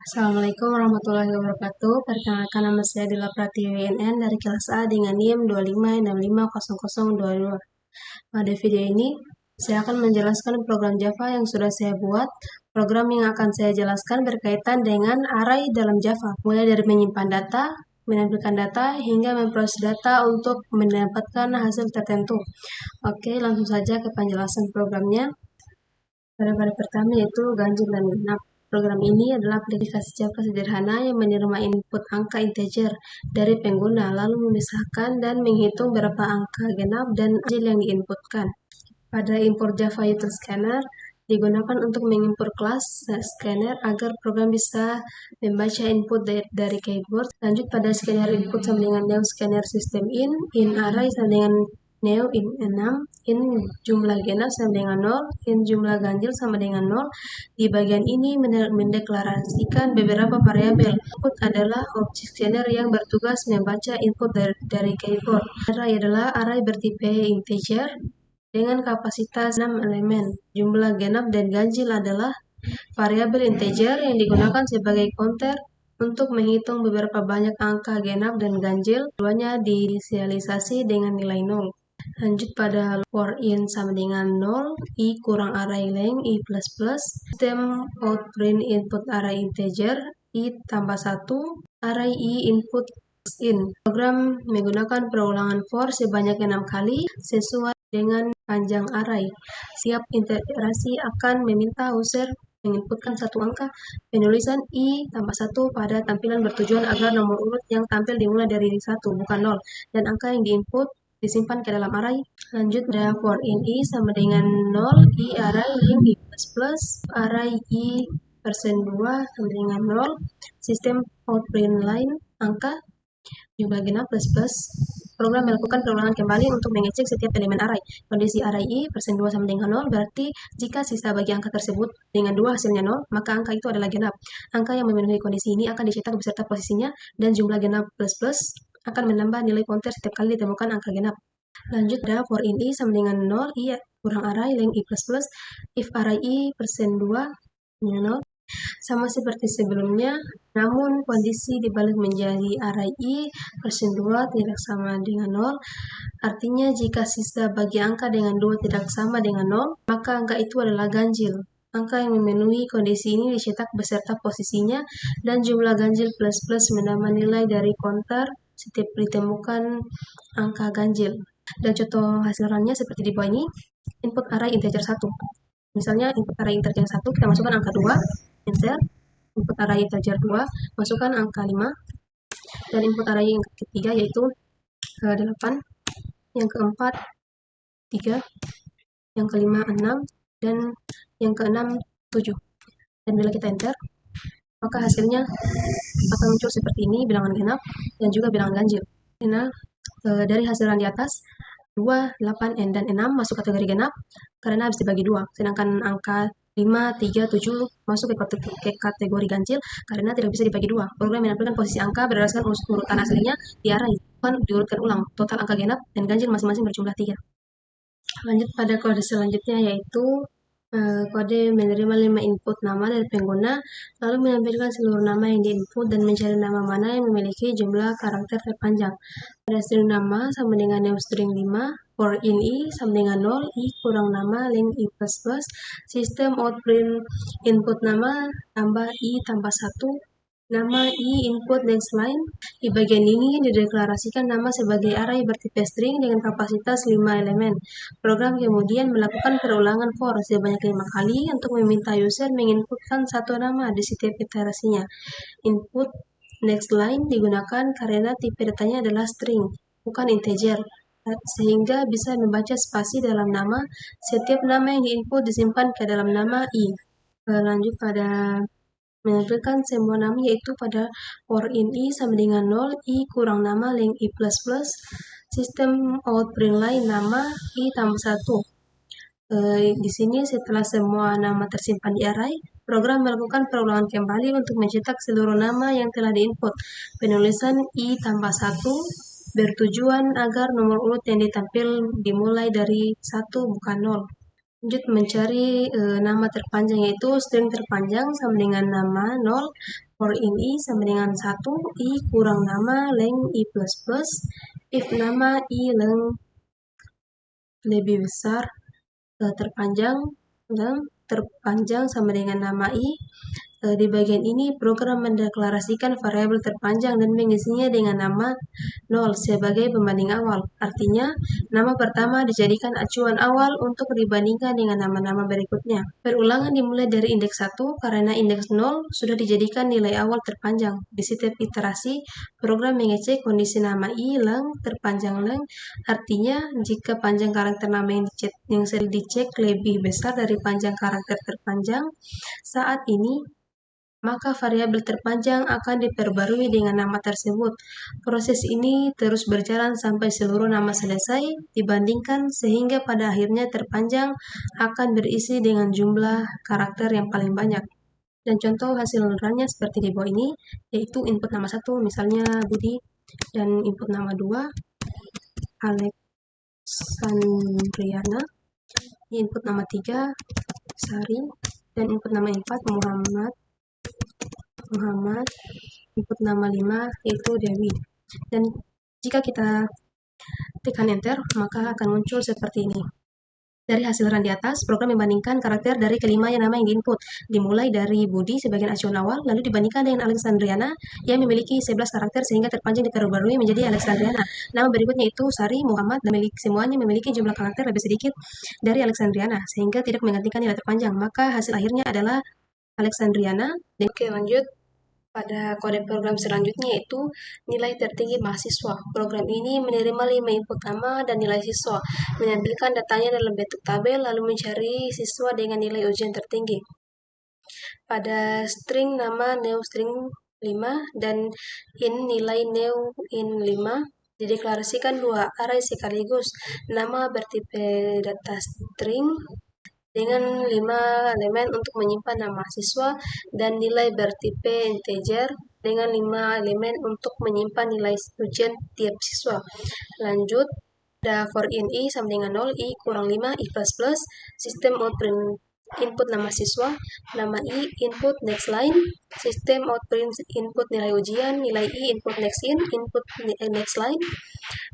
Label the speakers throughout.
Speaker 1: Assalamualaikum warahmatullahi wabarakatuh. Perkenalkan, nama saya Dila Pratiwi WNN dari kelas A dengan NIM 25650022. Pada video ini, saya akan menjelaskan program Java yang sudah saya buat. Program yang akan saya jelaskan berkaitan dengan array dalam Java, mulai dari menyimpan data, menampilkan data, hingga memproses data untuk mendapatkan hasil tertentu. Oke, langsung saja ke penjelasan programnya. Pada pertama yaitu ganjil dan genap. Program ini adalah aplikasi Java sederhana yang menerima input angka integer dari pengguna, lalu memisahkan dan menghitung berapa angka genap dan ganjil yang diinputkan. Pada import Java Util Scanner, digunakan untuk mengimport kelas scanner agar program bisa membaca input dari keyboard. Lanjut pada scanner input sama dengan neo scanner system in array sama dengan neo in 6, in jumlah genap sama dengan 0, in jumlah ganjil sama dengan 0. Di bagian ini mendeklarasikan beberapa variabel. Input adalah objek scanner yang bertugas membaca input dari keyboard. Array adalah array bertipe integer dengan kapasitas 6 elemen. Jumlah genap dan ganjil adalah variabel integer yang digunakan sebagai counter untuk menghitung beberapa banyak angka genap dan ganjil. Keduanya diinisialisasi dengan nilai 0. Lanjut pada for in sama dengan 0, i kurang array length, i plus plus. Sistem outprint input array integer, i tambah 1, array i input in. Program menggunakan perulangan for sebanyak 6 kali sesuai dengan panjang array. Setiap iterasi akan meminta user menginputkan satu angka. Penulisan i tambah 1 pada tampilan bertujuan agar nomor urut yang tampil dimulai dari 1, bukan 0, dan angka yang diinput disimpan ke dalam array. Lanjut ada for in i sama dengan 0, i array link i plus plus, array i persen 2 sama dengan 0, sistem outprint line angka, jumlah genap plus plus. Program melakukan perulangan kembali untuk mengecek setiap elemen array. Kondisi array i persen 2 sama dengan 0 berarti jika sisa bagi angka tersebut dengan 2 hasilnya 0, maka angka itu adalah genap. Angka yang memenuhi kondisi ini akan dicetak beserta posisinya dan jumlah genap plus plus akan menambah nilai counter setiap kali ditemukan angka genap. Lanjut ada for in i sama dengan 0, i kurang array length i plus plus, if array i persen 2 0. Sama seperti sebelumnya, namun kondisi dibalik menjadi array i persen 2 tidak sama dengan 0. Artinya jika sisa bagi angka dengan 2 tidak sama dengan 0, maka angka itu adalah ganjil. Angka yang memenuhi kondisi ini dicetak beserta posisinya dan jumlah ganjil plus plus menambah nilai dari counter setiap ditemukan angka ganjil. Dan contoh hasilannya seperti di bawah ini, input array integer 1. Misalnya input array integer 1 kita masukkan angka 2, enter. Input array integer 2 masukkan angka 5, dan input array yang ketiga yaitu 8, yang keempat 3, yang kelima 6, dan yang keenam 7. Dan bila kita enter, maka hasilnya akan muncul seperti ini, bilangan genap dan juga bilangan ganjil. Nah, dari hasilan di atas, 2, 8, dan 6 masuk kategori genap karena habis dibagi 2. Sedangkan angka 5, 3, 7 masuk ke kategori ganjil karena tidak bisa dibagi 2. Program menampilkan posisi angka berdasarkan urutan aslinya di array, bukan diurutkan ulang. Total angka genap dan ganjil masing-masing berjumlah 3. Lanjut pada kode selanjutnya yaitu kode menerima 5 input nama dari pengguna, lalu menampilkan seluruh nama yang diinput dan mencari nama mana yang memiliki jumlah karakter terpanjang. Pada string nama sama dengan name string 5, for in i sama dengan 0, i kurang nama length i plus plus, sistem outprint input nama tambah i tambah 1, nama i input next line. Di bagian ini dideklarasikan nama sebagai array bertipe string dengan kapasitas 5 elemen. Program kemudian melakukan perulangan for sebanyak 5 kali untuk meminta user menginputkan satu nama di setiap iterasinya. Input next line digunakan karena tipe datanya adalah string, bukan integer, sehingga bisa membaca spasi dalam nama. Setiap nama yang diinput disimpan ke dalam nama i. Lanjut pada menampilkan semua nama yaitu pada for in i sama dengan 0, i kurang nama length i plus plus, sistem outprint line nama i tambah 1. Di sini setelah semua nama tersimpan di array, program melakukan perulangan kembali untuk mencetak seluruh nama yang telah diinput. Penulisan i tambah 1 bertujuan agar nomor urut yang ditampil dimulai dari 1 bukan 0. Lanjut mencari nama terpanjang yaitu string terpanjang sama dengan nama 0, For in I sama dengan 1, I kurang nama leng I plus plus, if nama I leng lebih besar, terpanjang, leng terpanjang sama dengan nama I. Di bagian ini, program mendeklarasikan variabel terpanjang dan mengisinya dengan nama 0 sebagai pembanding awal. Artinya, nama pertama dijadikan acuan awal untuk dibandingkan dengan nama-nama berikutnya. Perulangan dimulai dari indeks 1 karena indeks 0 sudah dijadikan nilai awal terpanjang. Di setiap iterasi, program mengecek kondisi nama I leng terpanjang leng. Artinya, jika panjang karakter nama yang sering dicek lebih besar dari panjang karakter terpanjang saat ini, maka variabel terpanjang akan diperbarui dengan nama tersebut. Proses ini terus berjalan sampai seluruh nama selesai dibandingkan sehingga pada akhirnya terpanjang akan berisi dengan jumlah karakter yang paling banyak. Dan contoh hasil runnya seperti di bawah ini, yaitu input nama 1 misalnya Budi, dan input nama 2 Alexandriana, input nama 3 Sari, dan input nama 4 Muhammad, input nama 5 yaitu Dewi. Dan jika kita tekan enter, maka akan muncul seperti ini. Dari hasil run di atas, program membandingkan karakter dari kelima nama yang diinput, dimulai dari Budi sebagian acuan awal, lalu dibandingkan dengan Alexandriana yang memiliki 11 karakter sehingga terpanjang diperbarui menjadi Alexandriana. Nama berikutnya itu Sari, Muhammad, dan semuanya memiliki jumlah karakter lebih sedikit dari Alexandriana sehingga tidak menggantikan nilai terpanjang. Maka hasil akhirnya adalah Alexandriana. Oke, lanjut. Pada kode program selanjutnya yaitu nilai tertinggi mahasiswa. Program ini menerima 5 input nama dan nilai siswa, menampilkan datanya dalam bentuk tabel, lalu mencari siswa dengan nilai ujian tertinggi. Pada string nama new string 5 dan in nilai new in 5, dideklarasikan dua array sekaligus. Nama bertipe data string dengan 5 elemen untuk menyimpan nama siswa dan nilai bertipe integer dengan 5 elemen untuk menyimpan nilai ujian tiap siswa. Lanjut, ada for in I sama dengan 0, I kurang 5, I plus plus, sistem output input nama siswa, nama I input next line, sistem output input nilai ujian, nilai I input next in, input next line.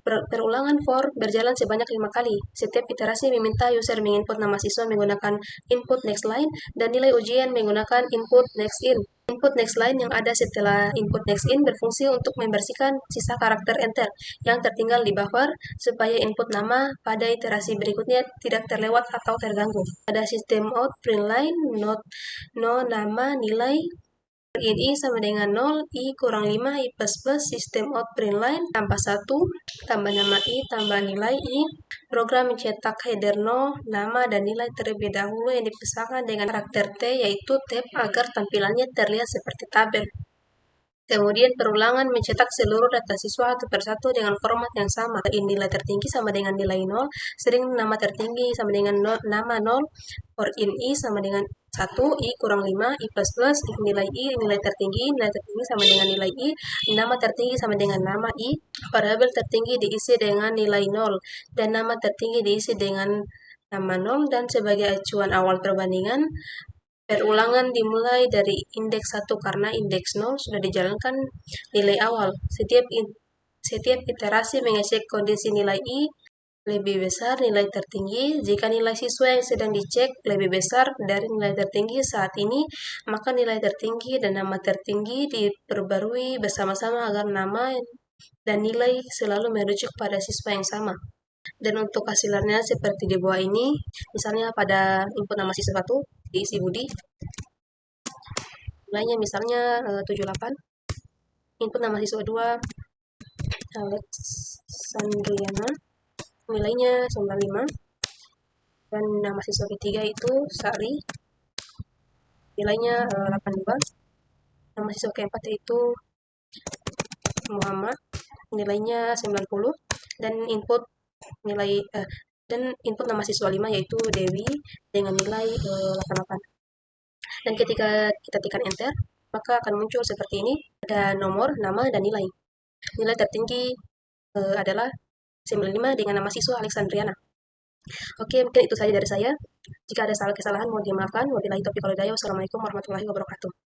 Speaker 1: Perulangan for berjalan sebanyak 5 kali. Setiap iterasi meminta user menginput nama siswa menggunakan input next line dan nilai ujian menggunakan input next in. Input next line yang ada setelah input next in berfungsi untuk membersihkan sisa karakter enter yang tertinggal di buffer supaya input nama pada iterasi berikutnya tidak terlewat atau terganggu. Ada sistem out print line, no nama nilai in I sama dengan 0, I kurang 5, I plus plus, sistem out print line, tambah 1, tambah nama I, tambah nilai I. Program mencetak header no, nama, dan nilai terlebih dahulu yang dipisahkan dengan karakter T, yaitu tab, agar tampilannya terlihat seperti tabel. Kemudian perulangan mencetak seluruh data siswa satu persatu dengan format yang sama. In nilai tertinggi sama dengan nilai 0, string nama tertinggi sama dengan nama 0, for in I sama dengan 1, I kurang 5, I plus plus, nilai I, nilai tertinggi sama dengan nilai I, nama tertinggi sama dengan nama I, variabel tertinggi diisi dengan nilai 0, dan nama tertinggi diisi dengan nama 0, dan sebagai acuan awal perbandingan, perulangan dimulai dari indeks 1 karena indeks 0 sudah dijalankan nilai awal. Setiap iterasi mengecek kondisi nilai I lebih besar nilai tertinggi. Jika nilai siswa yang sedang dicek lebih besar dari nilai tertinggi saat ini, maka nilai tertinggi dan nama tertinggi diperbarui bersama-sama agar nama dan nilai selalu merujuk pada siswa yang sama. Dan untuk hasilnya seperti di bawah ini, misalnya pada input nama siswa 1 diisi Budi, nilainya misalnya 78, input nama siswa 2 Alexandriana, nilainya 95, dan nama siswa ketiga itu Sari, nilainya 82, nama siswa keempat itu Muhammad, nilainya 90, dan input nama siswa 5 yaitu Dewi dengan nilai 88. Dan ketika kita tekan enter, maka akan muncul seperti ini, ada nomor, nama, dan nilai. Nilai tertinggi adalah 95 dengan nama siswa Alexandriana. Oke, mungkin itu saja dari saya. Jika ada salah kesalahan, mohon dimaafkan. Wabillahi taufiq wal hidayah. Wassalamualaikum warahmatullahi wabarakatuh.